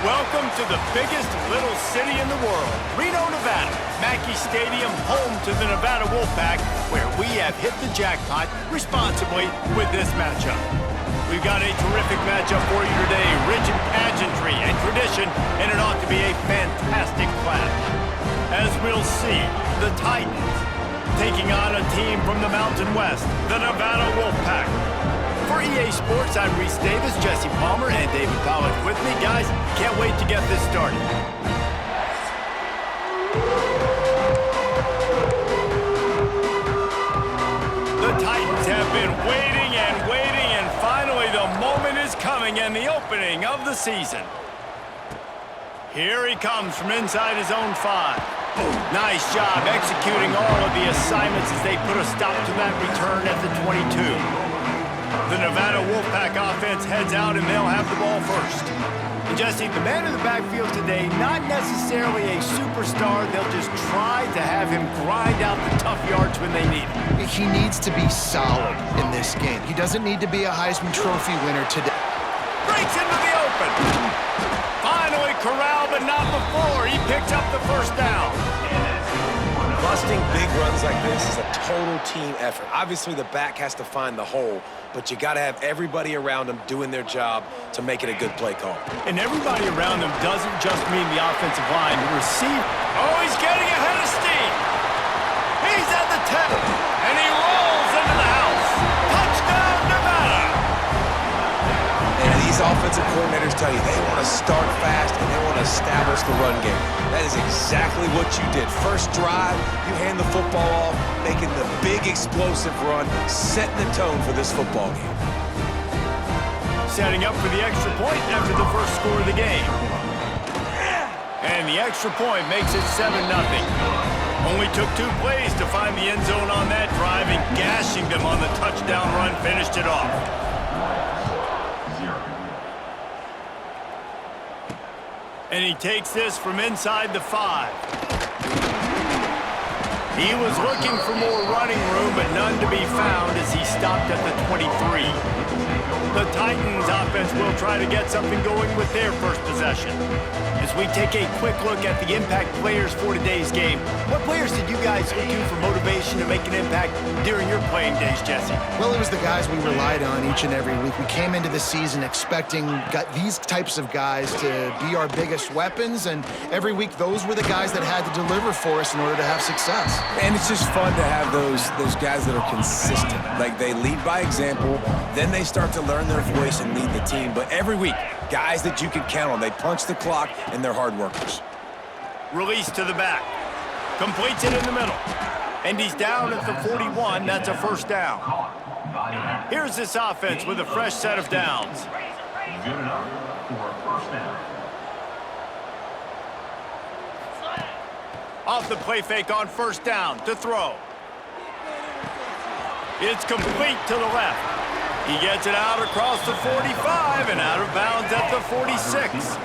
Welcome to the biggest little city in the world, Reno, Nevada. Mackey Stadium, home to the Nevada Wolfpack, where we have hit the jackpot responsibly with this matchup. We've got a terrific matchup for you today, rich in pageantry and tradition, and it ought to be a fantastic clash. As we'll see, the Titans taking on a team from the Mountain West, the Nevada Wolfpack. For EA Sports, I'm Reese Davis, Jesse Palmer, and David Pollack with me. Guys, can't wait to get this started. The Titans have been waiting and finally the moment is coming and the opening of the season. Here he comes from inside his own 5. Nice job executing all of the assignments as they put a stop to that return at the 22. The Nevada Wolfpack offense heads out and they'll have the ball first. And Jesse, the man in the backfield today, not necessarily a superstar. They'll just try to have him grind out the tough yards when they need it. He needs to be solid in this game. He doesn't need to be a Heisman Trophy winner today. Breaks into the open. Finally corralled, but not before. He picks up the first down. Busting big runs like this is a total team effort. Obviously, the back has to find the hole, but you got to have everybody around them doing their job to make it a good play call. And everybody around them doesn't just mean the offensive line. The receiver. Oh, he's getting ahead of steam. He's at the 10, and he rolls into the house. Touchdown, Nevada. And these offensive coordinators tell you they want to start fast and they want to establish the run game. That is exactly what you did. First drive, you hand the football off, making the big explosive run, setting the tone for this football game. Setting up for the extra point after the first score of the game. And the extra point makes it 7-0. Only took 2 plays to find the end zone on that drive, and gashing them on the touchdown run finished it off. And he takes this from inside the 5. He was looking for more running room, but none to be found as he stopped at the 23. The Titans offense will try to get something going with their first possession. As we take a quick look at the impact players for today's game, what players did you guys look to for motivation to make an impact during your playing days, Jesse? Well, it was the guys we relied on each and every week. We came into the season expecting these types of guys to be our biggest weapons, and every week those were the guys that had to deliver for us in order to have success. And it's just fun to have those guys that are consistent. Like, they lead by example, then they start to learn their voice and lead the team. But every week, guys that you can count on. They punch the clock, and they're hard workers. Release to the back. Completes it in the middle. And he's down at the 41. That's a first down. Here's this offense with a fresh set of downs. Good enough for a first down. Off the play fake on first down to throw. It's complete to the left. He gets it out across the 45 and out of bounds at the 46.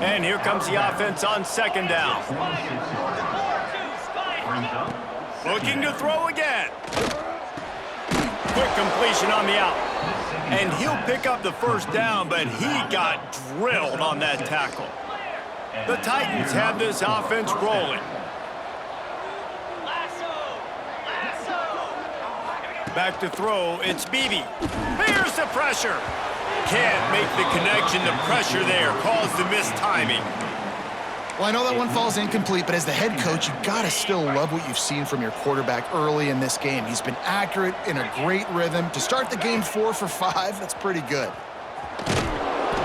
And here comes the offense on second down. Looking to throw again. Quick completion on the out. And he'll pick up the first down, but he got drilled on that tackle. The Titans have this offense rolling. Back to throw, it's Beebe. Here's the pressure. Can't make the connection. The pressure there caused the missed timing. Well, I know that one falls incomplete, but as the head coach, you gotta still love what you've seen from your quarterback early in this game. He's been accurate, in a great rhythm. To start the game 4 for 5, that's pretty good.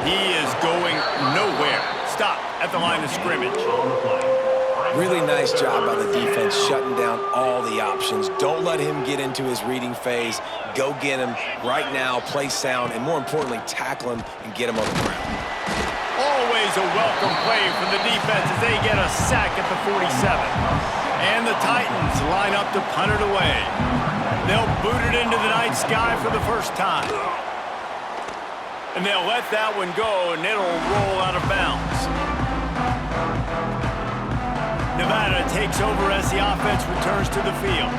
He is going nowhere. Stop at the line of scrimmage. Really nice job by the defense shutting down all the options. Don't let him get into his reading phase. Go get him right now, play sound, and more importantly, tackle him and get him on the ground. Always a welcome play from the defense as they get a sack at the 47. And the Titans line up to punt it away. They'll boot it into the night sky for the first time. And they'll let that one go, and it'll roll out of bounds. Nevada takes over as the offense returns to the field.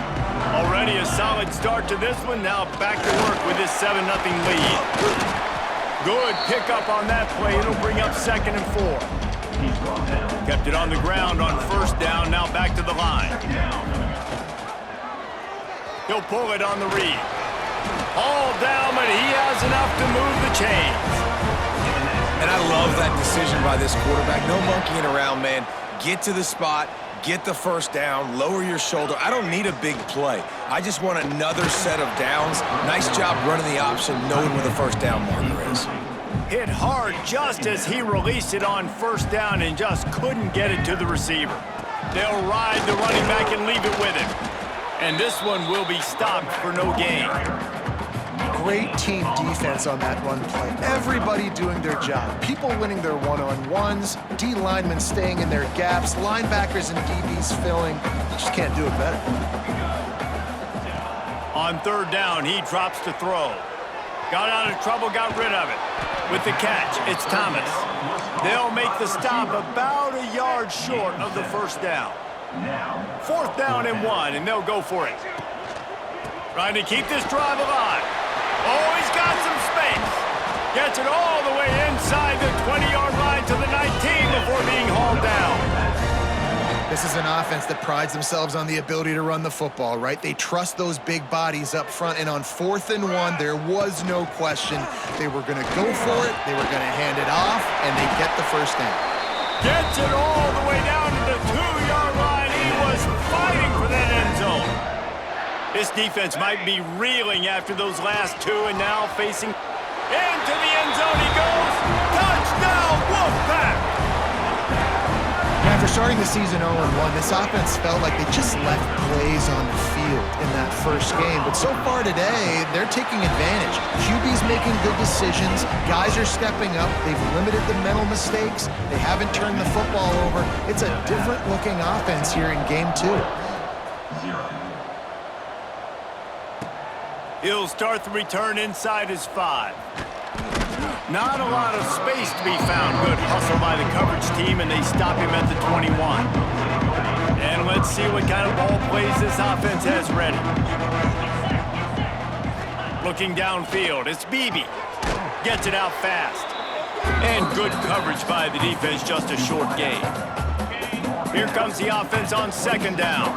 Already a solid start to this one. Now back to work with this 7-0 lead. Good pickup on that play. It'll bring up 2nd and 4. Kept it on the ground on 1st down. Now back to the line. He'll pull it on the read. All down, but he has enough to move the chains. And I love that decision by this quarterback. No monkeying around, man. Get to the spot, get the 1st down, lower your shoulder. I don't need a big play. I just want another set of downs. Nice job running the option, knowing where the 1st down marker is. Hit hard just as he released it on 1st down and just couldn't get it to the receiver. They'll ride the running back and leave it with him. And this one will be stopped for no gain. Great team defense on that run play. Everybody doing their job. People winning their one-on-ones, D linemen staying in their gaps, linebackers and DBs filling. Just can't do it better. On 3rd down, he drops to throw. Got out of trouble, got rid of it. With the catch, it's Thomas. They'll make the stop about a yard short of the 1st down. 4th down and 1, and they'll go for it. Trying to keep this drive alive. Oh, he's got some space. Gets it all the way inside the 20-yard line to the 19 before being hauled down. This is an offense that prides themselves on the ability to run the football, right? They trust those big bodies up front, and on 4th and 1, there was no question. They were going to go for it, they were going to hand it off, and they get the 1st down. Gets it all the way down to the 2-yard line. He was fighting for that end zone. This defense might be reeling after those last 2, and now facing into the end zone he goes. Touchdown, Wolfpack! After starting the season 0-1, this offense felt like they just left plays on the field in that 1st game. But so far today, they're taking advantage. QB's making good decisions. Guys are stepping up. They've limited the mental mistakes. They haven't turned the football over. It's a different-looking offense here in Game 2. He'll start the return inside his 5. Not a lot of space to be found. Good hustle by the coverage team, and they stop him at the 21. And let's see what kind of ball plays this offense has ready. Looking downfield, it's Beebe. Gets it out fast. And good coverage by the defense, just a short gain. Here comes the offense on 2nd down.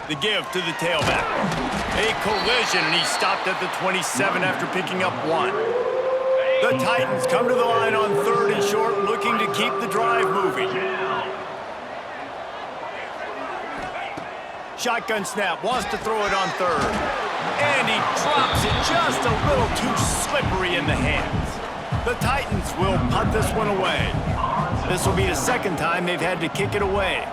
The give to the tailback. A collision, and he stopped at the 27 after picking up 1. The Titans come to the line on 3rd and short, looking to keep the drive moving. Shotgun snap, wants to throw it on 3rd. And he drops it just a little too slippery in the hands. The Titans will punt this one away. This will be the 2nd time they've had to kick it away.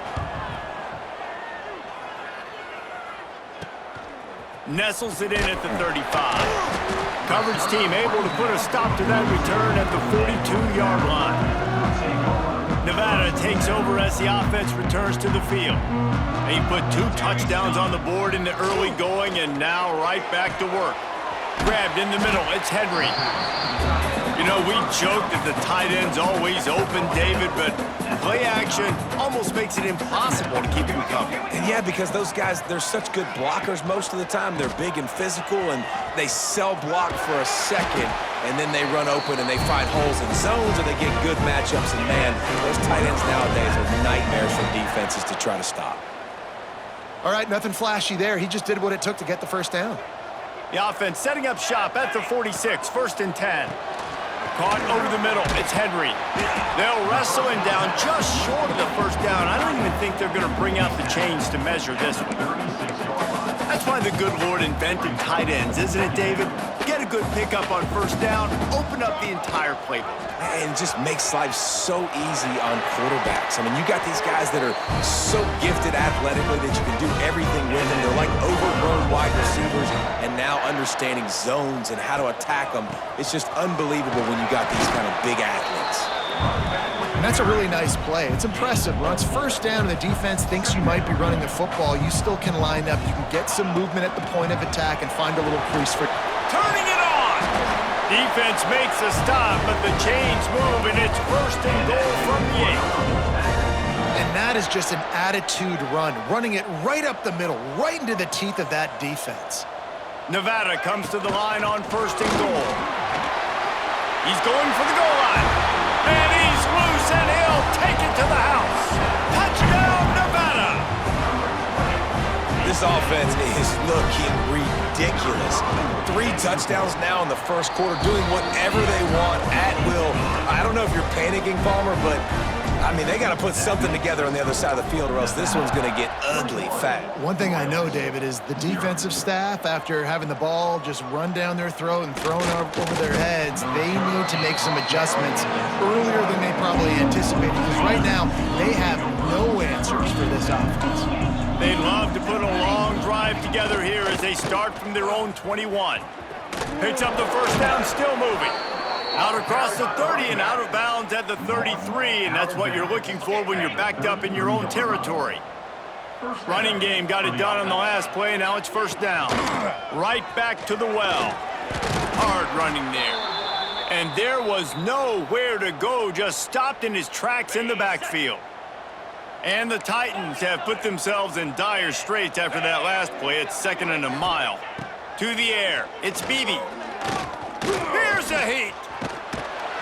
Nestles it in at the 35. Coverage team able to put a stop to that return at the 42-yard line. Nevada takes over as the offense returns to the field. They put 2 touchdowns on the board in the early going, and now right back to work. Grabbed in the middle, it's Henry. You know, we joke that the tight end's always open, David, but play action almost makes it impossible to keep him covered. And yeah, because those guys, they're such good blockers most of the time. They're big and physical, and they sell block for a second, and then they run open and they find holes in zones, or they get good matchups. And man, those tight ends nowadays are nightmares for defenses to try to stop. All right, nothing flashy there. He just did what it took to get the 1st down. The offense setting up shop at the 46, 1st and 10. Caught over the middle, it's Henry. They'll wrestle him down just short of the 1st down. I don't even think they're going to bring out the chains to measure this one. That's why the good Lord invented tight ends, isn't it, David? Get a good pickup on 1st down, open up the entire playbook. And it just makes life so easy on quarterbacks. I mean, you got these guys that are so gifted athletically that you can do everything with them. They're like overgrown wide receivers, and now understanding zones and how to attack them. It's just unbelievable when you got these kind of big athletes. And that's a really nice play. It's impressive. When it's 1st down and the defense thinks you might be running the football, you still can line up. You can get some movement at the point of attack and find a little crease for... Turning it on! Defense makes a stop, but the chains move, and it's 1st and goal from the 8. And that is just an attitude run, running it right up the middle, right into the teeth of that defense. Nevada comes to the line on 1st and goal. He's going for the goal line. And he's loose, and he'll take it to the house. Touchdown, Nevada! This offense is looking ridiculous. 3 touchdowns now in the first quarter, doing whatever they want at will. I don't know if you're panicking, Palmer, but I mean, they got to put something together on the other side of the field or else this one's going to get ugly fast. One thing I know, David, is the defensive staff, after having the ball just run down their throat and thrown over their heads, they need to make some adjustments earlier than they probably anticipated, because right now they have no answers for this offense. They'd love to put a long drive together here as they start from their own 21. Picks up the first down, still moving. Out across the 30 and out of bounds at the 33, and that's what you're looking for when you're backed up in your own territory. Running game got it done on the last play, now it's first down. Right back to the well. Hard running there. And there was nowhere to go, just stopped in his tracks in the backfield. And the Titans have put themselves in dire straits after that last play. It's 2nd and a mile. To the air, it's Beebe. Here's a heat.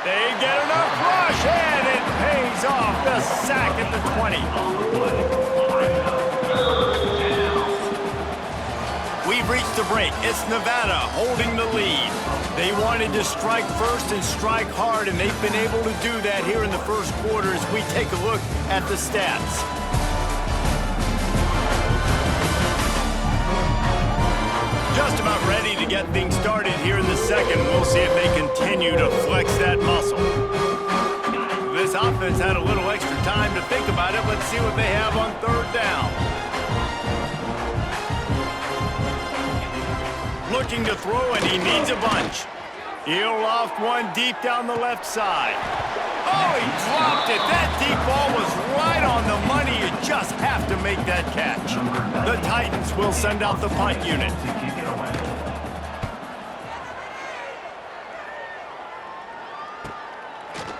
They get enough rush, and it pays off. The sack at the 20. We've reached the break. It's Nevada holding the lead. They wanted to strike first and strike hard, and they've been able to do that here in the first quarter as we take a look at the stats. Just about ready to get things started here in the second. We'll see if they continue to flex that muscle. This offense had a little extra time to think about it. Let's see what they have on 3rd down. Looking to throw, and he needs a bunch. He'll loft one deep down the left side. Oh, he dropped it. That deep ball was right on the money. You just have to make that catch. The Titans will send out the punt unit.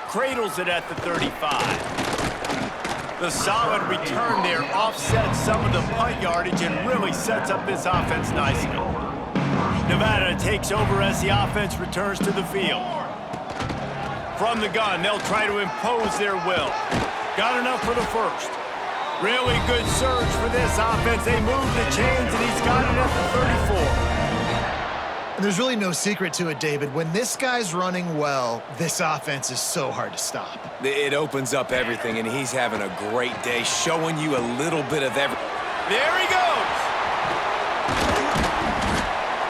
Cradles it at the 35. The solid return there offsets some of the punt yardage and really sets up this offense nicely. Nevada takes over as the offense returns to the field. From the gun, they'll try to impose their will. Got enough for the first. Really good surge for this offense. They move the chains, and he's got it at the 34. And there's really no secret to it, David. When this guy's running well, this offense is so hard to stop. It opens up everything, and he's having a great day, showing you a little bit of everything. There he goes.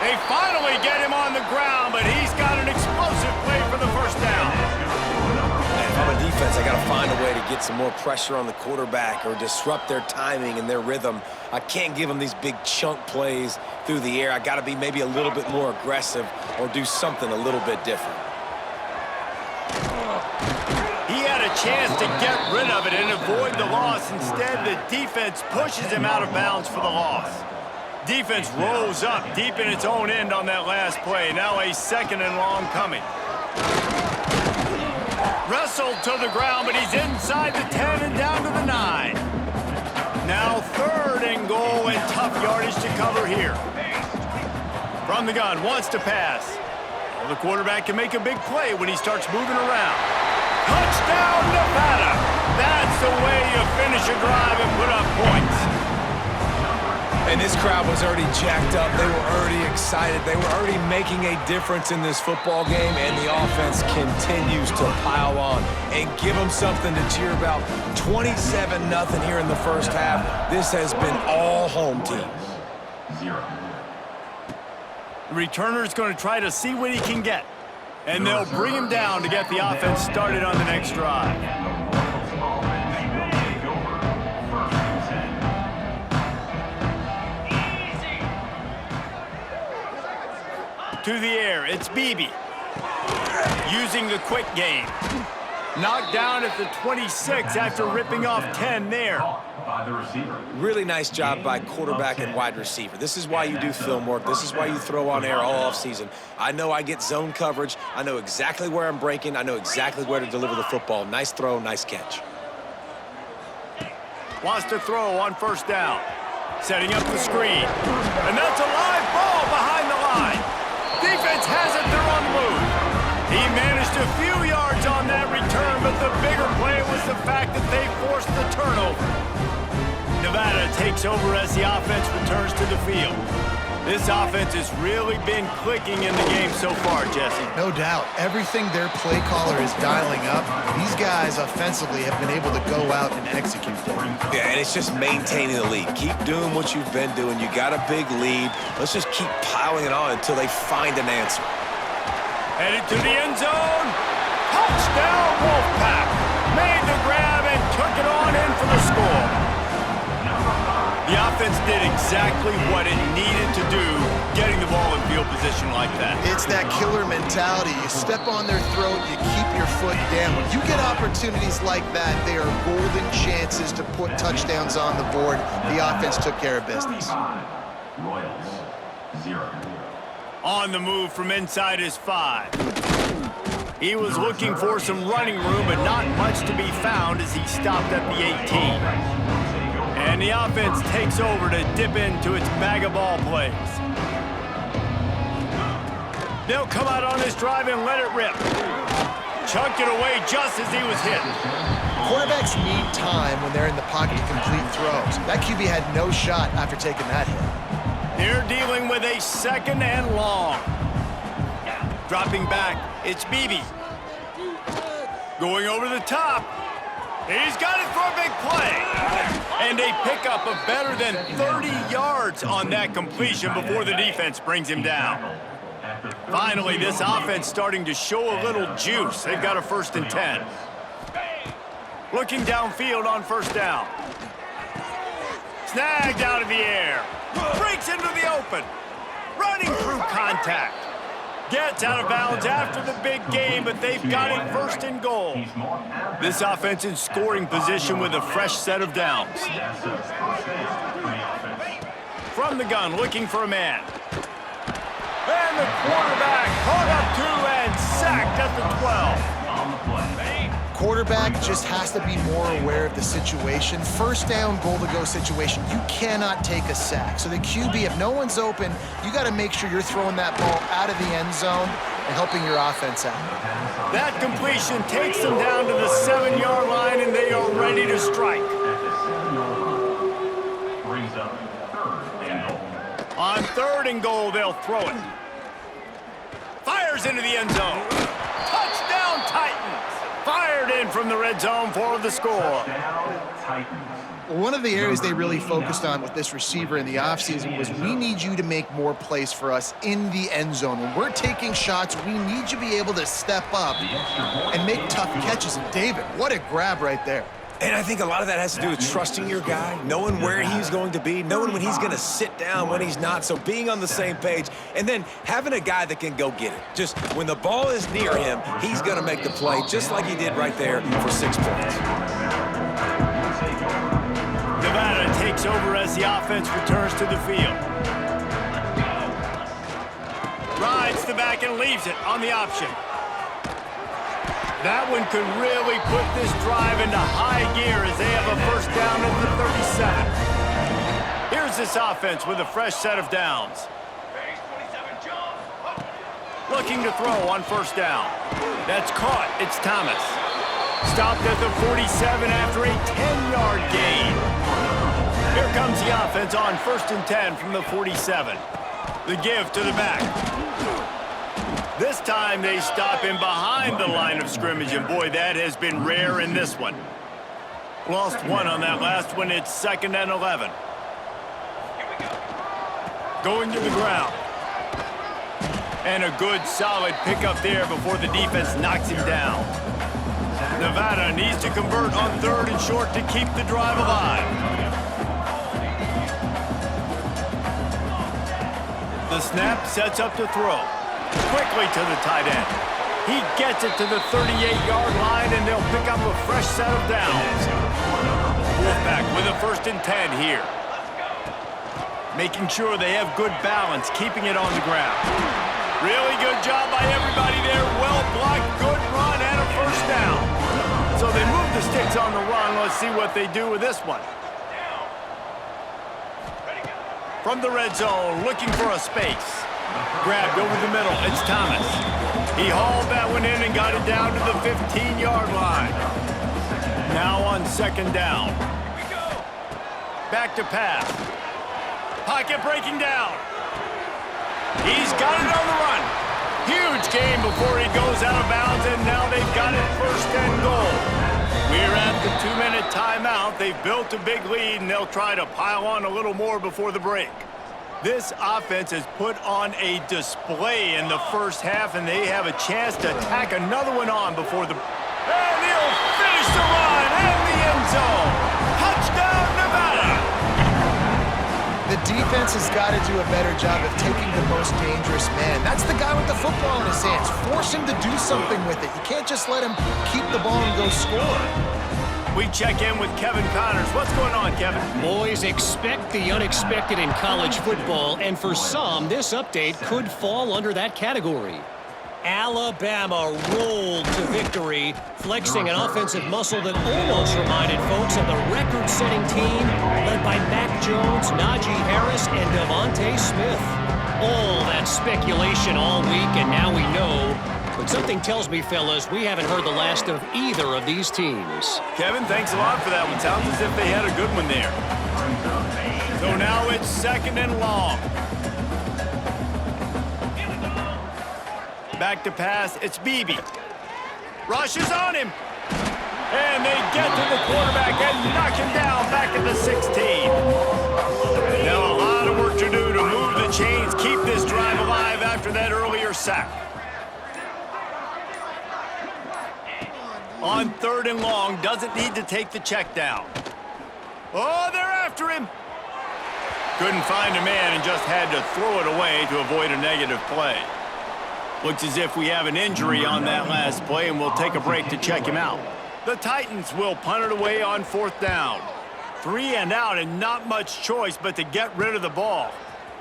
They finally get him on the ground, but he's got an explosive play for the first down. And if I'm a defense, I got to find a way to get some more pressure on the quarterback or disrupt their timing and their rhythm. I can't give them these big chunk plays through the air. I got to be maybe a little bit more aggressive or do something a little bit different. He had a chance to get rid of it and avoid the loss. Instead, the defense pushes him out of bounds for the loss. Defense rolls up deep in its own end on that last play. Now a 2nd and long coming. Wrestled to the ground, but he's inside the 10 and down to the 9. Now 3rd and goal, and tough yardage to cover here. From the gun, wants to pass. Well, the quarterback can make a big play when he starts moving around. Touchdown, Nevada! That's the way you finish a drive and put up points. And this crowd was already jacked up. They were already excited. They were already making a difference in this football game, and the offense continues to pile on and give them something to cheer about. 27-0 here in the first half. This has been all home team. The returner's going to try to see what he can get, and they'll bring him down to get the offense started on the next drive. To the air, it's Beebe. Using the quick game. Knocked down at the 26 after ripping off 10 there. Really nice job by quarterback and wide receiver. This is why you do film work. This is why you throw on air all offseason. I know I get zone coverage. I know exactly where I'm breaking. I know exactly where to deliver the football. Nice throw, nice catch. Wants to throw on first down. Setting up the screen. And that's a live ball behind the line. Defense has it. They're on the move. He managed a few yards on that return, but the bigger play was the fact that they forced the turnover. Nevada takes over as the offense returns to the field. This offense has really been clicking in the game so far, Jesse. No doubt. Everything their play caller is dialing up, these guys offensively have been able to go out and execute them. Yeah, and it's just maintaining the lead. Keep doing what you've been doing. You got a big lead. Let's just keep piling it on until they find an answer. Headed to the end zone. Touchdown, Wolfpack. Made the grab and took it on in for the score. The offense did exactly what it needed to do, getting the ball in field position like that. It's that killer mentality. You step on their throat, you keep your foot down. When you get opportunities like that, they are golden chances to put touchdowns on the board. The offense took care of business. Royals, 0. On the move from inside his 5. He was looking for some running room, but not much to be found as he stopped at the 18. And the offense takes over to dip into its bag of ball plays. They'll come out on this drive and let it rip. Chunked it away just as he was hit. Quarterbacks need time when they're in the pocket to complete throws. That QB had no shot after taking that hit. They're dealing with a 2nd and long. Dropping back, it's Beebe. Going over the top. He's got it for a big play. And a pickup of better than 30 yards on that completion before the defense brings him down. Finally, this offense starting to show a little juice. They've got a 1st and 10. Looking downfield on first down. Snagged out of the air. Breaks into the open. Running through contact. Gets out of bounds after the big game, but they've got it 1st and goal. This offense in scoring position with a fresh set of downs. From the gun, looking for a man. And the quarterback caught up to and sacked at the 12. Quarterback just has to be more aware of the situation. First down, goal-to-go situation. You cannot take a sack. So the QB, if no one's open, you got to make sure you're throwing that ball out of the end zone and helping your offense out. That completion takes them down to the 7-yard line, and they are ready to strike. On 3rd and goal, they'll throw it. Fires into the end zone. Touchdown, Titans. Fired in from the red zone for the score. One of the areas they really focused on with this receiver in the offseason was we need you to make more plays for us in the end zone. When we're taking shots, we need you to be able to step up and make tough catches. And David, what a grab right there. And I think a lot of that has to do with trusting your guy, knowing where he's going to be, knowing when he's going to sit down, when he's not, so being on the same page, and then having a guy that can go get it. Just when the ball is near him, he's going to make the play, just like he did right there for 6 points. Nevada takes over as the offense returns to the field. Rides the back and leaves it on the option. That one could really put this drive into high gear as they have a 1st down at the 37. Here's this offense with a fresh set of downs. Looking to throw on 1st down. That's caught. It's Thomas. Stopped at the 47 after a 10-yard gain. Here comes the offense on 1st and 10 from the 47. The give to the back. This time they stop him behind the line of scrimmage, and boy, that has been rare in this one. Lost 1 on that last one. It's 2nd and 11. Going to the ground. And a good, solid pickup there before the defense knocks him down. Nevada needs to convert on 3rd and short to keep the drive alive. The snap sets up to throw. Quickly to the tight end. He gets it to the 38-yard line, and they'll pick up a fresh set of downs. Wolfpack with a 1st and 10 here. Making sure they have good balance, keeping it on the ground. Really good job by everybody there. Well blocked, good run, and a 1st down. So they move the sticks on the run. Let's see what they do with this one. From the red zone, looking for a space. Grabbed over the middle, it's Thomas. He hauled that one in and got it down to the 15-yard line. Now on second down. Back to pass. Pocket breaking down. He's got it on the run. Huge gain before he goes out of bounds, and now they've got it first and goal. We're at the 2-minute timeout. They've built a big lead, and they'll try to pile on a little more before the break. This offense has put on a display in the first half, and they have a chance to tack another one on before the... And he'll finish the run in the end zone. Touchdown, Nevada! The defense has got to do a better job of taking the most dangerous man. That's the guy with the football in his hands. Force him to do something with it. You can't just let him keep the ball and go score. We check in with Kevin Connors. What's going on, Kevin? Boys, expect the unexpected in college football, and for some, this update could fall under that category. Alabama rolled to victory, flexing an offensive muscle that almost reminded folks of the record-setting team led by Mac Jones, Najee Harris, and Devontae Smith. All that speculation all week, and now we know. But something tells me, fellas, we haven't heard the last of either of these teams. Kevin, thanks a lot for that one. Sounds as if they had a good one there. So now it's second and long. Back to pass, it's Beebe. Rush is on him. And they get to the quarterback and knock him down back at the 16. Now a lot of work to do to move the chains, keep this drive alive after that earlier sack. On third and long, doesn't need to take the check down. Oh, they're after him. Couldn't find a man and just had to throw it away to avoid a negative play. Looks as if we have an injury on that last play, and we'll take a break to check him out. The Titans will punt it away on fourth down. 3 and out, and not much choice but to get rid of the ball.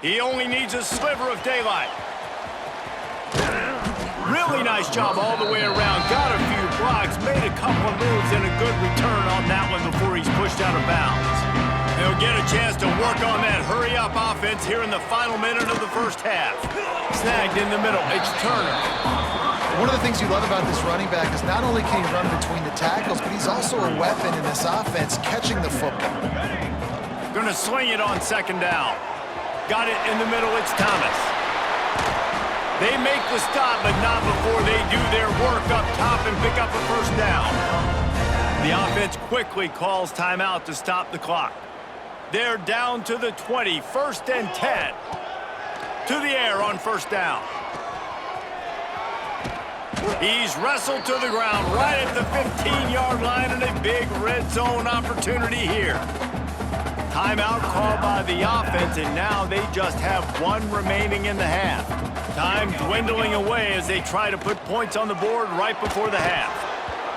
He only needs a sliver of daylight. Really nice job all the way around. Got a few blocks, made a couple of moves, and a good return on that one before he's pushed out of bounds. He'll get a chance to work on that hurry-up offense here in the final minute of the first half. Snagged in the middle. It's Turner. One of the things you love about this running back is not only can he run between the tackles, but he's also a weapon in this offense, catching the football. Gonna swing it on second down. Got it in the middle. It's Thomas. They make the stop, but not before they do their work up top and pick up a first down. The offense quickly calls timeout to stop the clock. They're down to the 20, first and 10. To the air on first down. He's wrestled to the ground right at the 15-yard line, and a big red zone opportunity here. Timeout called by the offense, and now they just have one remaining in the half. Time dwindling away as they try to put points on the board right before the half.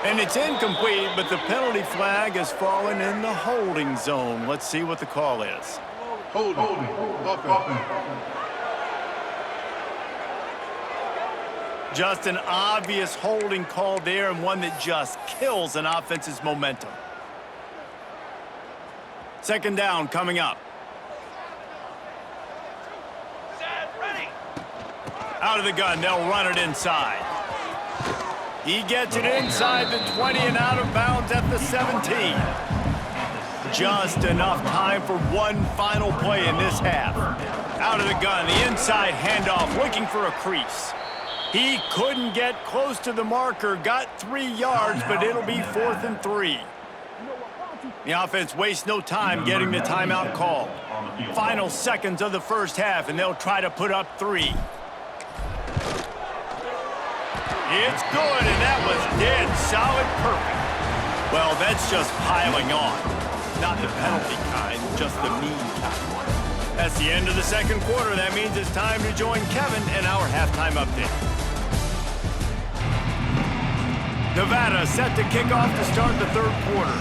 And it's incomplete, but the penalty flag has fallen in the holding zone. Let's see what the call is. Holding. Offense. Just an obvious holding call there, and one that just kills an offense's momentum. Second down coming up. Out of the gun, they'll run it inside. He gets it inside the 20 and out of bounds at the 17. Just enough time for one final play in this half. Out of the gun, the inside handoff, looking for a crease. He couldn't get close to the marker, got 3 yards, but it'll be 4th and 3. The offense wastes no time getting the timeout called. Final seconds of the first half, and they'll try to put up 3. It's good, and that was dead solid perfect. Well, that's just piling on. Not the penalty kind, just the mean kind. That's the end of the second quarter. That means it's time to join Kevin in our halftime update. Nevada set to kick off to start the third quarter.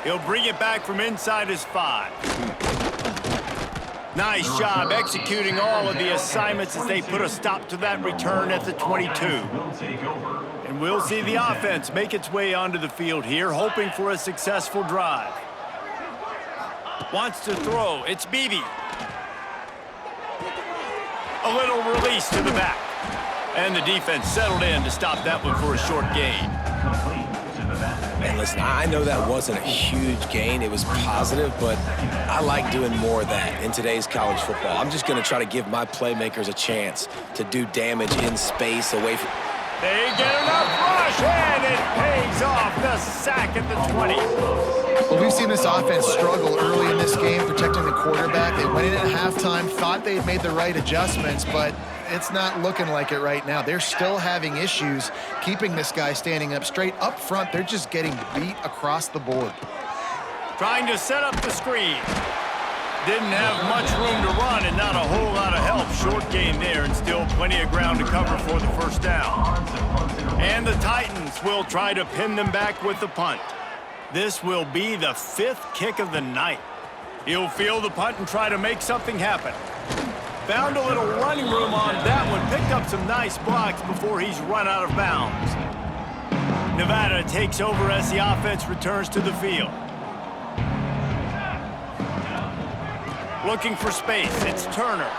He'll bring it back from inside his 5. Nice job executing all of the assignments as they put a stop to that return at the 22. And we'll see the offense make its way onto the field here, hoping for a successful drive. Wants to throw. It's Beebe. A little release to the back. And the defense settled in to stop that one for a short gain. Man, listen, I know that wasn't a huge gain. It was positive, but I like doing more of that in today's college football. I'm just going to try to give my playmakers a chance to do damage in space away from... They get enough rush, and it pays off. The sack at the 20. Well, we've seen this offense struggle early in this game, protecting the quarterback. They went in at halftime, thought they had made the right adjustments, but it's not looking like it right now. They're still having issues keeping this guy standing up straight. Up front, they're just getting beat across the board. Trying to set up the screen. Didn't have much room to run and not a whole lot of help. Short gain there and still plenty of ground to cover for the first down. And the Titans will try to pin them back with the punt. This will be the 5th kick of the night. He'll field the punt and try to make something happen. Found a little running room on that one. Picked up some nice blocks before he's run out of bounds. Nevada takes over as the offense returns to the field. Looking for space. It's Turner.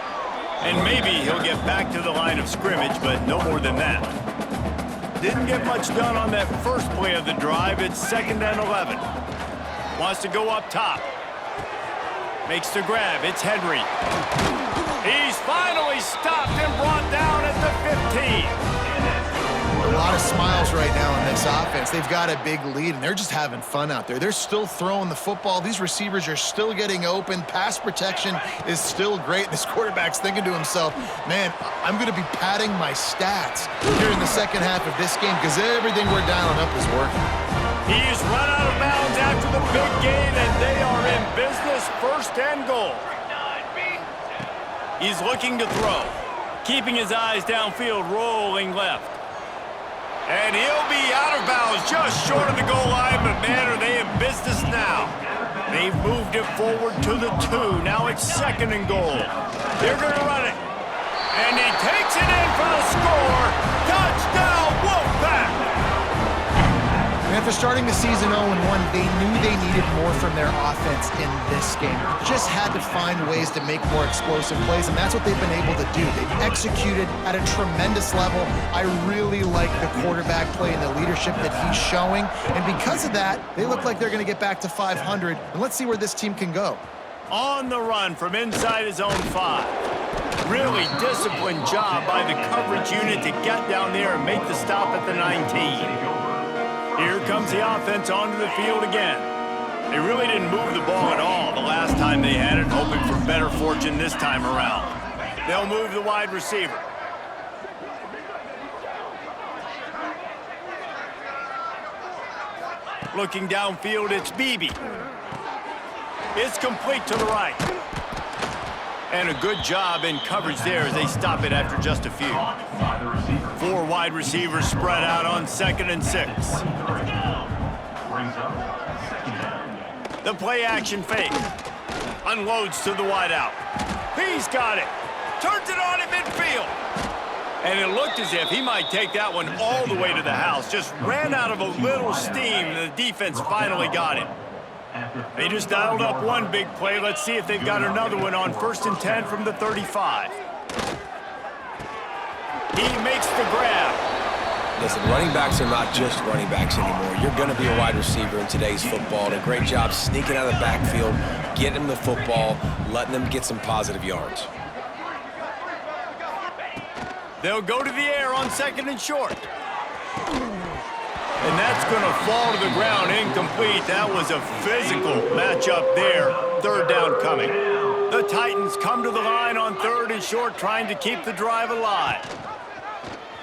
And maybe he'll get back to the line of scrimmage, but no more than that. Didn't get much done on that first play of the drive. It's 2nd and 11. Wants to go up top. Makes the grab. It's Henry. He's finally stopped and brought down at the 15. A lot of smiles right now in this offense. They've got a big lead, and they're just having fun out there. They're still throwing the football. These receivers are still getting open. Pass protection is still great. This quarterback's thinking to himself, man, I'm going to be padding my stats here in the second half of this game because everything we're dialing up is working. He's run out of bounds after the big gain, and they are in business. 1st and goal. He's looking to throw. Keeping his eyes downfield, rolling left. And he'll be out of bounds just short of the goal line, but man, are they in business now. They've moved it forward to the 2. Now it's 2nd and goal. They're going to run it. And he takes it in for the score. Touchdown, Wolfpack! And after starting the season 0-1, they knew they needed more from their offense in this game. Just had to find ways to make more explosive plays, and that's what they've been able to do. They've executed at a tremendous level. I really like the quarterback play and the leadership that he's showing, and because of that, they look like they're going to get back to 500, and let's see where this team can go. On the run from inside his own 5. Really disciplined job by the coverage unit to get down there and make the stop at the 19. Here comes the offense onto the field again. They really didn't move the ball at all the last time they had it, hoping for better fortune this time around. They'll move the wide receiver. Looking downfield, it's Beebe. It's complete to the right. And a good job in coverage there as they stop it after just a few. 4 wide receivers spread out on 2nd and 6. The play action fake. Unloads to the wideout. He's got it. Turns it on in midfield. And it looked as if he might take that one all the way to the house. Just ran out of a little steam, and the defense finally got it. They just dialed up one big play. Let's see if they've got another one on 1st and 10 from the 35. He makes the grab. Listen, running backs are not just running backs anymore. You're going to be a wide receiver in today's football. And a great job sneaking out of the backfield, getting them the football, letting them get some positive yards. They'll go to the air on 2nd and short. And that's going to fall to the ground incomplete. That was a physical matchup there. 3rd down coming. The Titans come to the line on 3rd and short, trying to keep the drive alive.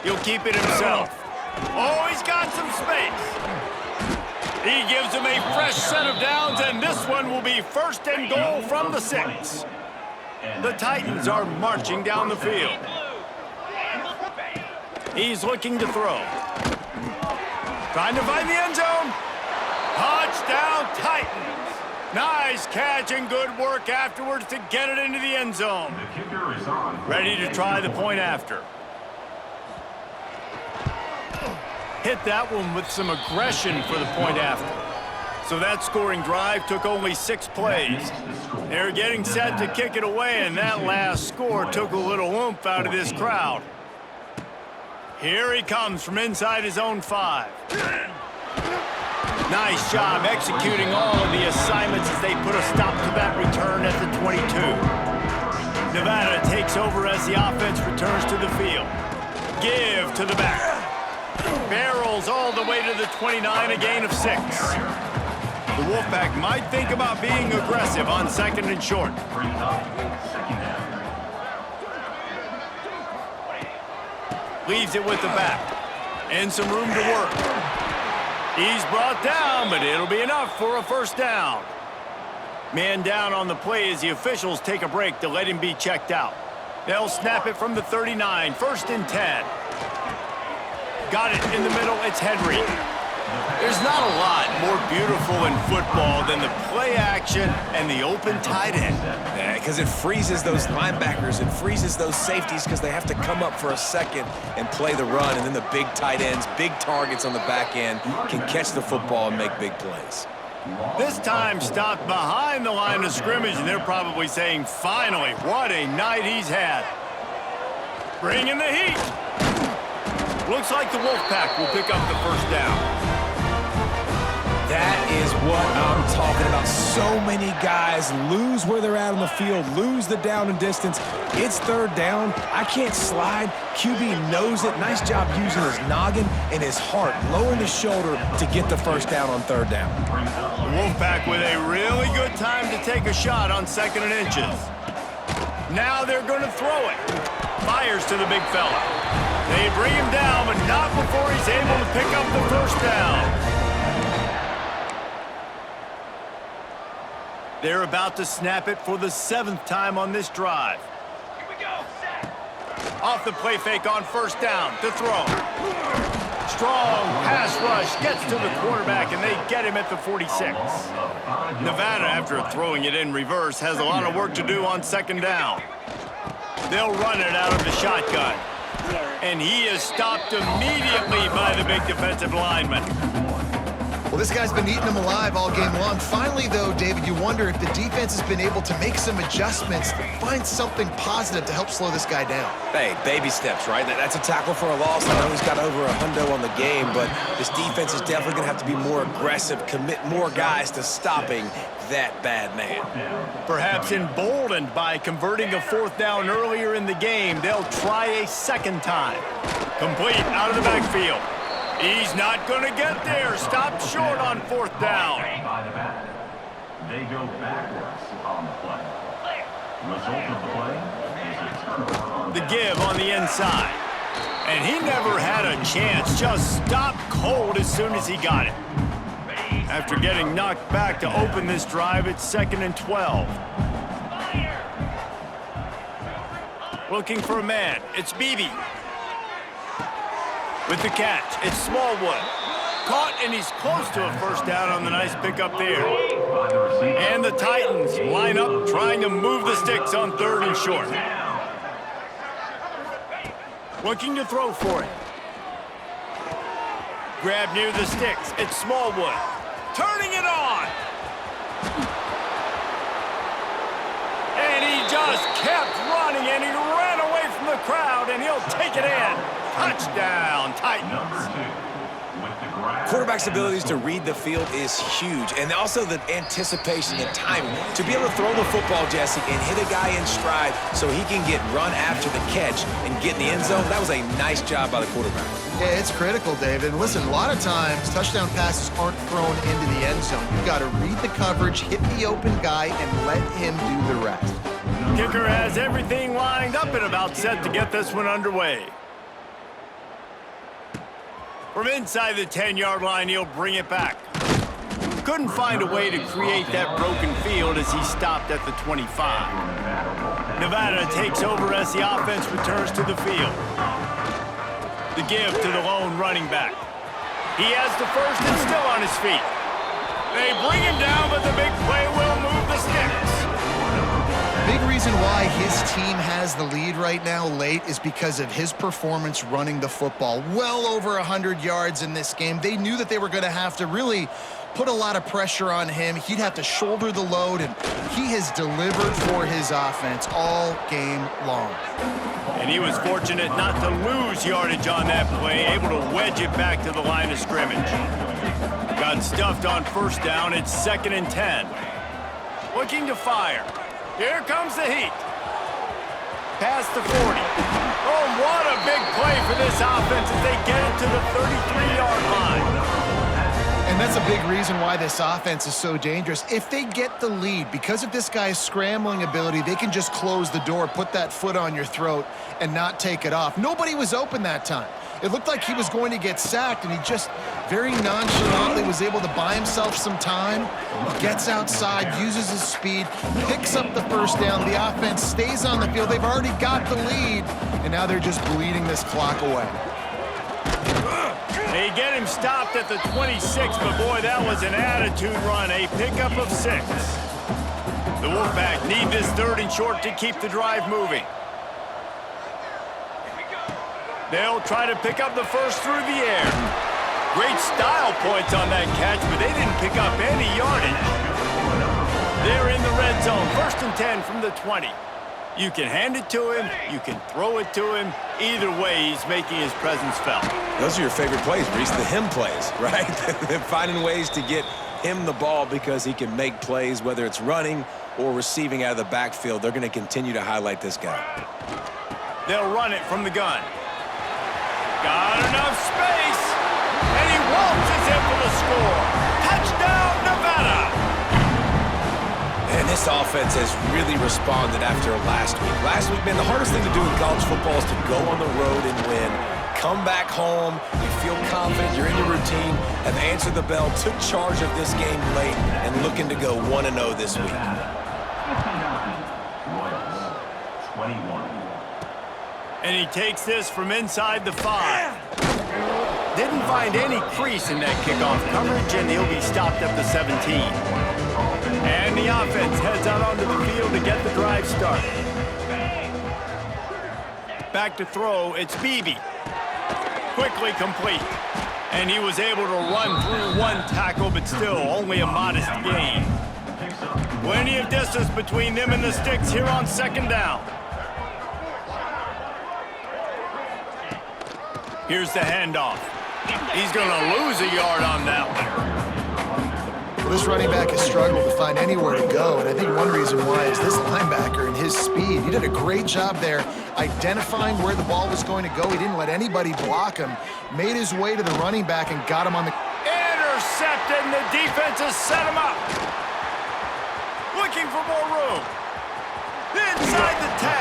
He'll keep it himself. Oh, he's got some space. He gives him a fresh set of downs, and this one will be 1st and goal from the 6. The Titans are marching down the field. He's looking to throw. Trying to find the end zone. Touchdown, Titans. Nice catch and good work afterwards to get it into the end zone. The kicker is on. Ready to try the point after. Hit that one with some aggression for the point after. So that scoring drive took only 6 plays. They're getting set to kick it away, and that last score took a little oomph out of this crowd. Here he comes from inside his own 5. Nice job executing all of the assignments as they put a stop to that return at the 22. Nevada takes over as the offense returns to the field. Give to the back. Barrels all the way to the 29, a gain of 6. The Wolfpack might think about being aggressive on 2nd and short. Leaves it with the back. And some room to work. He's brought down, but it'll be enough for a first down. Man down on the play as the officials take a break to let him be checked out. They'll snap it from the 39, 1st and 10. Got it in the middle, it's Henry. There's not a lot more beautiful in football than the play action and the open tight end. Yeah, because it freezes those linebackers, it freezes those safeties because they have to come up for a second and play the run, and then the big tight ends, big targets on the back end can catch the football and make big plays. This time stopped behind the line of scrimmage, and they're probably saying, finally, what a night he's had. Bringing the heat. Looks like the Wolfpack will pick up the first down. That is what I'm talking about. So many guys lose where they're at on the field, lose the down and distance. It's 3rd down. I can't slide. QB knows it. Nice job using his noggin and his heart, lowering his shoulder to get the first down on 3rd down. The Wolfpack with a really good time to take a shot on 2nd and inches. Now they're going to throw it. Fires to the big fella. They bring him down, but not before he's able to pick up the first down. They're about to snap it for the 7th time on this drive. Here we go. Off the play fake on 1st down to throw. Strong pass rush gets to the quarterback, and they get him at the 46. Nevada, after throwing it in reverse, has a lot of work to do on 2nd down. They'll run it out of the shotgun. And he is stopped immediately by the big defensive lineman. Well, this guy's been eating them alive all game long. Finally, though, David, you wonder if the defense has been able to make some adjustments, find something positive to help slow this guy down. Hey, baby steps, right? That's a tackle for a loss. I know he's got over a hundo on the game, but this defense is definitely going to have to be more aggressive, commit more guys to stopping that bad man. Perhaps emboldened by converting a 4th down earlier in the game, they'll try a 2nd time. Complete out of the backfield. He's not going to get there. Stopped short on 4th down. By the back. They go backwards on the play. Result of the play is a turnover on The give on the inside. And he never had a chance. Just stopped cold as soon as he got it. After getting knocked back to open this drive, it's 2nd and 12. Looking for a man. It's Beebe. With the catch, it's Smallwood. Caught, and he's close to a first down on the nice pickup there. And the Titans line up trying to move the sticks on 3rd and short. Looking to throw for it. Grab near the sticks, it's Smallwood. Turning it on. And he just kept running, and he ran away from the crowd, and he'll take it in. Touchdown, Titans. Quarterback's abilities to read the field is huge, and also the anticipation, the timing. To be able to throw the football, Jesse, and hit a guy in stride so he can get run after the catch and get in the end zone, that was a nice job by the quarterback. Yeah, it's critical, David. Listen, a lot of times, touchdown passes aren't thrown into the end zone. You've got to read the coverage, hit the open guy, and let him do the rest. Kicker has everything lined up and about set to get this one underway. From inside the 10-yard line, he'll bring it back. Couldn't find a way to create that broken field as he stopped at the 25. Nevada takes over as the offense returns to the field. The give to the lone running back. He has the first and still on his feet. They bring him down, but the big play will move the sticks. Big reason why his team has the lead right now late is because of his performance running the football. Well over 100 yards in this game. They knew that they were going to have to really put a lot of pressure on him. He'd have to shoulder the load, and he has delivered for his offense all game long. And he was fortunate not to lose yardage on that play, able to wedge it back to the line of scrimmage. Got stuffed on first down. It's 2nd and 10. Looking to fire. Here comes the heat. Past the 40. Oh, what a big play for this offense as they get it to the 33-yard line. And that's a big reason why this offense is so dangerous. If they get the lead, because of this guy's scrambling ability, they can just close the door, put that foot on your throat, and not take it off. Nobody was open that time. It looked like he was going to get sacked, and he just very nonchalantly was able to buy himself some time. Gets outside, uses his speed, picks up the first down. The offense stays on the field. They've already got the lead, and now they're just bleeding this clock away. They get him stopped at the 26, but boy, that was an attitude run, a pickup of 6. The Wolfpack need this 3rd and short to keep the drive moving. They'll try to pick up the first through the air. Great style points on that catch, but they didn't pick up any yardage. They're in the red zone, 1st and 10 from the 20. You can hand it to him, you can throw it to him. Either way, he's making his presence felt. Those are your favorite plays, Reese, the him plays, right? They're finding ways to get him the ball because he can make plays, whether it's running or receiving out of the backfield. They're going to continue to highlight this guy. They'll run it from the gun. Got enough space, and he waltzes in for the score. Touchdown, Nevada! And this offense has really responded after last week. Last week, man, the hardest thing to do in college football is to go on the road and win. Come back home, you feel confident, you're in your routine, have answered the bell, took charge of this game late, and looking to go 1-0 this week. 21. And he takes this from inside the 5. Didn't find any crease in that kickoff coverage, and he'll be stopped at the 17. And the offense heads out onto the field to get the drive started. Back to throw, it's Beebe. Quickly complete. And he was able to run through one tackle, but still only a modest gain. Plenty of distance between them and the sticks here on 2nd down. Here's the handoff. He's going to lose a yard on that one. This running back has struggled to find anywhere to go, and I think one reason why is this linebacker and his speed. He did a great job there identifying where the ball was going to go. He didn't let anybody block him, made his way to the running back and got him on the... Intercepted, and the defense has set him up. Looking for more room. Inside the 10.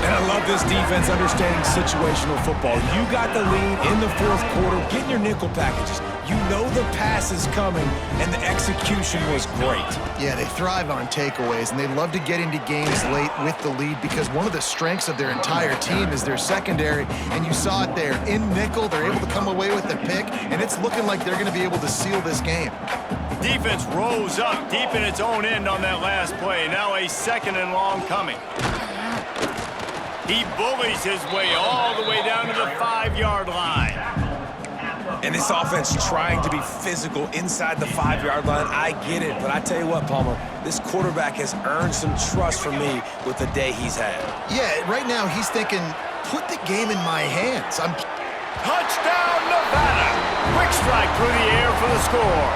And I love this defense understanding situational football. You got the lead in the 4th quarter, getting your nickel packages. You know the pass is coming, and the execution was great. Yeah, they thrive on takeaways, and they love to get into games late with the lead because one of the strengths of their entire team is their secondary, and you saw it there. In nickel, they're able to come away with the pick, and it's looking like they're going to be able to seal this game. Defense rose up deep in its own end on that last play. Now a 2nd and long coming. He bullies his way all the way down to the 5-yard line. And this offense trying to be physical inside the 5-yard line. I get it, but I tell you what, Palmer, this quarterback has earned some trust from me with the day he's had. Yeah, right now he's thinking, put the game in my hands. Touchdown, Nevada! Quick strike through the air for the score.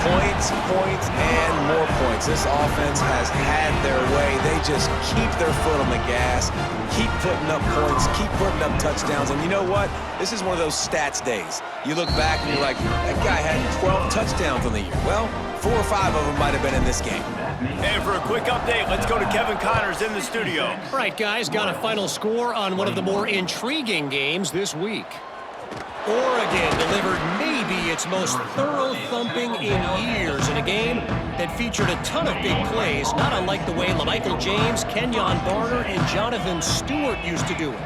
Points, points, and more points. This offense has had their way. They just keep their foot on the gas, keep putting up points, keep putting up touchdowns. And you know what? This is one of those stats days. You look back and you're like, that guy had 12 touchdowns on the year. Well, 4 or 5 of them might have been in this game. And for a quick update, let's go to Kevin Connors in the studio. All right, guys, got a final score on one of the more intriguing games this week. Oregon delivered maybe its most thorough thumping in years in a game that featured a ton of big plays, not unlike the way LaMichael James, Kenyon Barner, and Jonathan Stewart used to do it.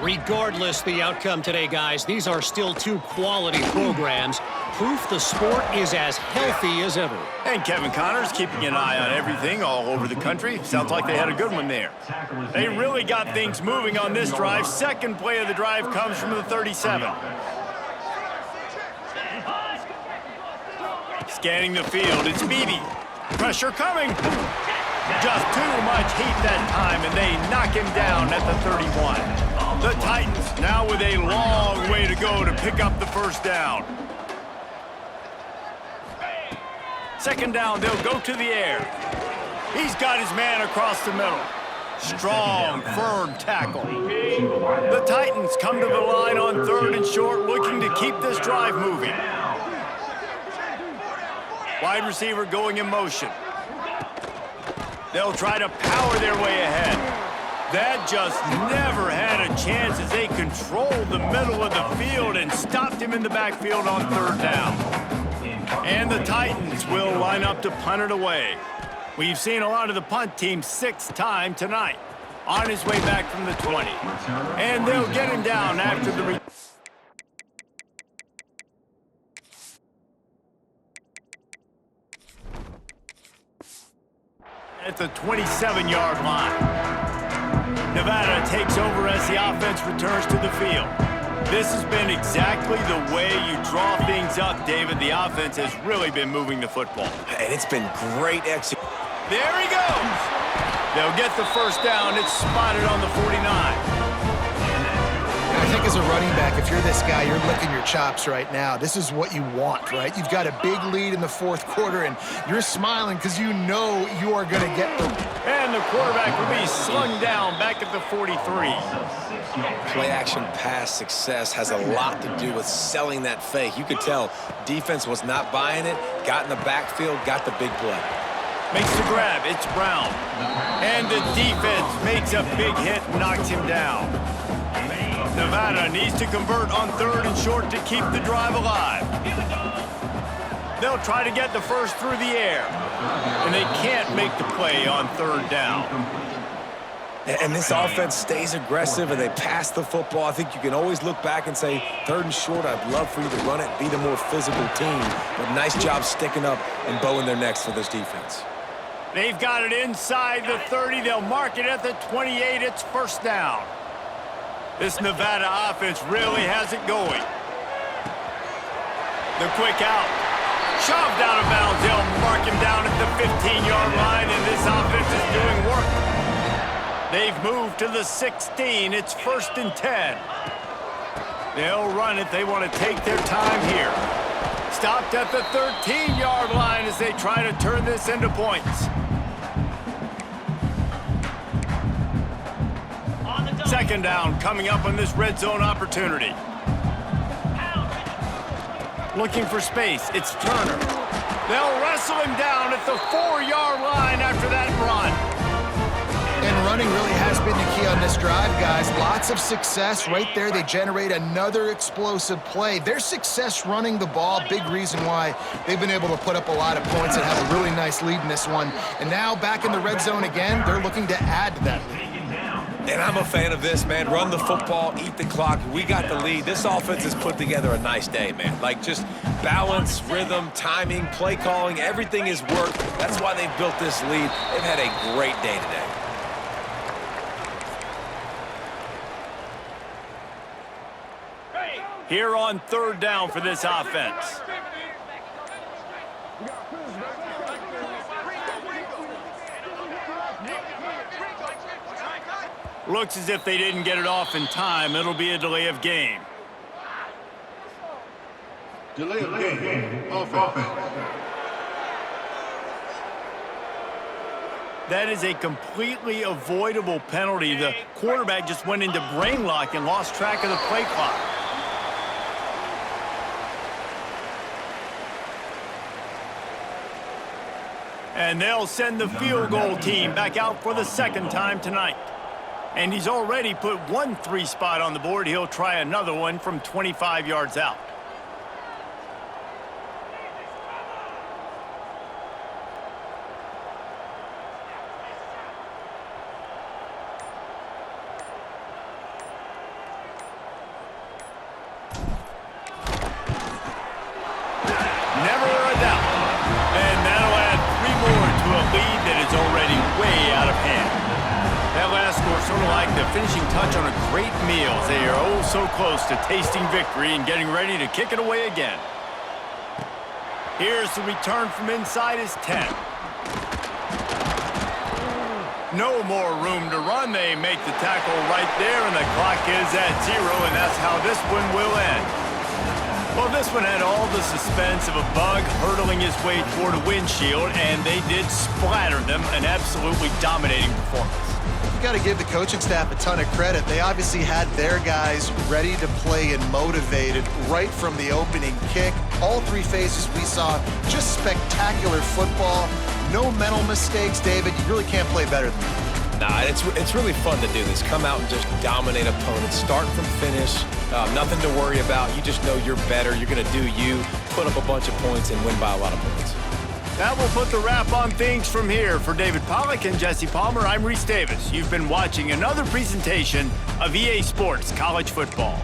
Regardless the outcome today, guys, these are still two quality programs. Proof the sport is as healthy as ever. And Kevin Connors keeping an eye on everything all over the country. Sounds like they had a good one there. They really got things moving on this drive. Second play of the drive comes from the 37. Scanning the field, it's Beebe. Pressure coming. Just too much heat that time, and they knock him down at the 31. The Titans now with a long way to go to pick up the first down. Second down, they'll go to the air. He's got his man across the middle. Strong, firm tackle. The Titans come to the line on 3rd and short, looking to keep this drive moving. Wide receiver going in motion. They'll try to power their way ahead. That just never had a chance as they controlled the middle of the field and stopped him in the backfield on 3rd down. And the Titans will line up to punt it away. We've seen a lot of the punt team 6th time tonight. On his way back from the 20. And they'll get him down after the at the 27-yard line. Nevada takes over as the offense returns to the field. This has been exactly the way you draw things up, David. The offense has really been moving the football. And it's been great execution. There he goes. They'll get the first down. It's spotted on the 49. And I think as a running back, if you're this guy, you're licking your chops right now. This is what you want, right? You've got a big lead in the 4th quarter, and you're smiling because you know you are going to get the... And the quarterback will be slung down back at the 43. Play-action pass success has a lot to do with selling that fake. You could tell defense was not buying it, got in the backfield, got the big play. Makes the grab. It's Brown. And the defense makes a big hit and knocks him down. Nevada needs to convert on 3rd and short to keep the drive alive. They'll try to get the first through the air. And they can't make the play on 3rd down. And this offense stays aggressive and they pass the football. I think you can always look back and say, 3rd and short, I'd love for you to run it, be the more physical team. But nice job sticking up and bowing their necks for this defense. They've got it inside the 30. They'll mark it at the 28. It's first down. This Nevada offense really has it going. The quick out. Shoved out of bounds. They'll mark him down at the 15-yard line, and this offense is doing work. They've moved to the 16. It's 1st and 10. They'll run it. They want to take their time here. Stopped at the 13-yard line as they try to turn this into points. Second down coming up on this red zone opportunity. Looking for space. It's Turner. They'll wrestle him down at the 4-yard line after that run. And running really has been the key on this drive, guys. Lots of success right there. They generate another explosive play. Their success running the ball, big reason why they've been able to put up a lot of points and have a really nice lead in this one. And now back in the red zone again, they're looking to add to that lead. And I'm a fan of this, man. Run the football, eat the clock. We got the lead. This offense has put together a nice day, man. Like just balance, rhythm, timing, play calling, everything has worked. That's why they've built this lead. They've had a great day today. Here on 3rd down for this offense. Looks as if they didn't get it off in time. It'll be a delay of game. Delay of game. Offense. That is a completely avoidable penalty. The quarterback just went into brain lock and lost track of the play clock. And they'll send the field goal team back out for the 2nd time tonight. And he's already put one 3 spot on the board. He'll try another one from 25 yards out. way out of hand. That last score sort of like the finishing touch on a great meal. They are oh so close to tasting victory and getting ready to kick it away again. Here's the return from inside his 10. No more room to run. They make the tackle right there, and the clock is at 0, and that's how this one will end. Well, this one had all the suspense of a bug hurtling his way toward a windshield, and they did splatter them, an absolutely dominating performance. You got to give the coaching staff a ton of credit. They obviously had their guys ready to play and motivated right from the opening kick. All three phases we saw, just spectacular football. No mental mistakes, David. You really can't play better than that. Nah, it's really fun to do this. Come out and just dominate opponents. Start from finish. Nothing to worry about. You just know you're better. You're going to do you, put up a bunch of points, and win by a lot of points. That will put the wrap on things from here. For David Pollack and Jesse Palmer, I'm Reese Davis. You've been watching another presentation of EA Sports College Football.